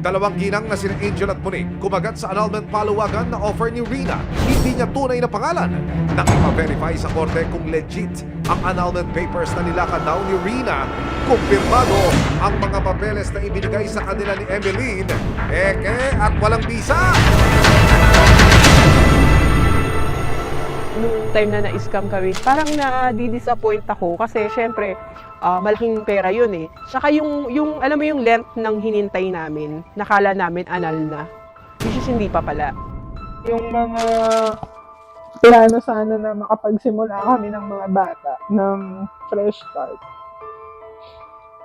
Dalawang ginang na sina Angel at Monique kumagat sa annulment paluwagan na offer ni Rina. Hindi niya tunay na pangalan. Nakipa-verify sa korte kung legit ang annulment papers na nilakad daw ni Rina. Kumpirmado ang mga papeles na ibinigay sa kanila ni Emeline. Eke at walang bisa. Nung time na na-scam kami, parang na-disappoint ako kasi syempre, malaking pera yun eh. Saka yung, alam mo yung length ng hinintay namin, nakala namin anal na. Which is hindi pa pala. Yung mga plano sana na makapagsimula kami ng mga bata ng fresh start.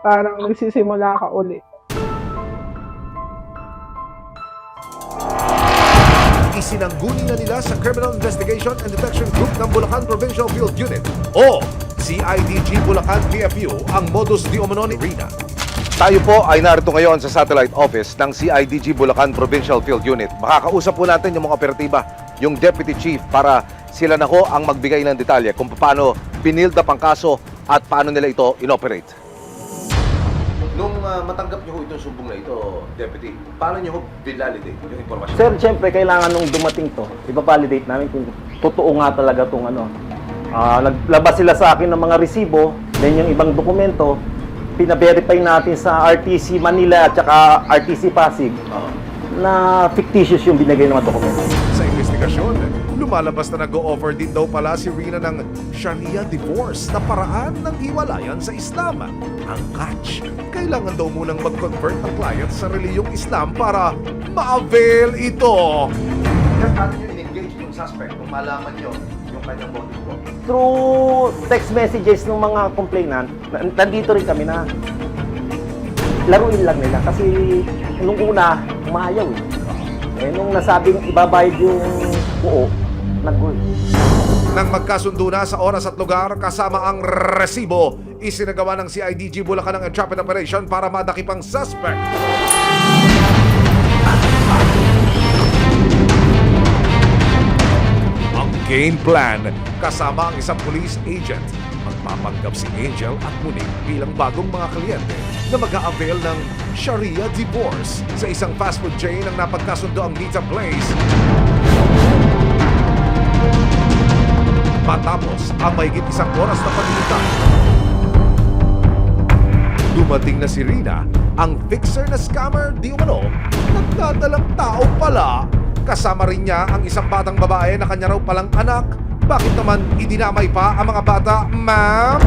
Parang nagsisimula ka uli. Isinangguni na nila sa Criminal Investigation and Detection Group ng Bulacan Provincial Field Unit o CIDG Bulacan PFU ang modus di umano ni Rina. Tayo po ay narito ngayon sa satellite office ng CIDG Bulacan Provincial Field Unit. Makakausap po natin yung mga operatiba, yung Deputy Chief para sila na ho ang magbigay ng detalye kung paano pinild up ang kaso at paano nila ito inoperate. Nung matanggap niyo ho itong sumbong na ito, Deputy, paano niyo ho validate yung impormasyon? Sir, siyempre, kailangan nung dumating to, ipa-validate namin kung totoo nga talaga itong ano. Naglabas sila sa akin ng mga resibo, then yung ibang dokumento, pina-verify natin sa RTC Manila at saka RTC Pasig na fictitious yung binigay ng mga dokumento. Sa investigasyon, lumalabas na nag-o-offer din daw pala si Rina ng Sharia divorce na paraan ng hiwalayan sa Islam. Ang catch, kailangan daw munang mag-convert ang client sa reliyong Islam para ma-avail ito. Paano niyo in-engage yung suspect kung malaman niyo yung kanyang motive po? Through text messages ng mga complainant, nandito rin kami na laruin lang nila kasi nung una, umayaw eh. Nung nasabing ibabayad yung buo, nag-goal. Nang magkasundo na sa oras at lugar kasama ang resibo, isinagawa ng CIDG Bulacan ang entrapment operation para madakip ang suspect. Ang game plan kasama ang isang police agent. Magpapanggap si Angel at Monique bilang bagong mga kliyente na mag-a-avail ng Sharia divorce sa isang fast food chain ang napagkasundo ang meet-up place. Matapos ang mahigit isang oras na paglilitan, dumating na si Rina, ang fixer na scammer di umano, nagdadalang tao pala. Kasama rin niya ang isang batang babae na kanya raw palang anak. Bakit naman idinamay pa ang mga bata, ma'am?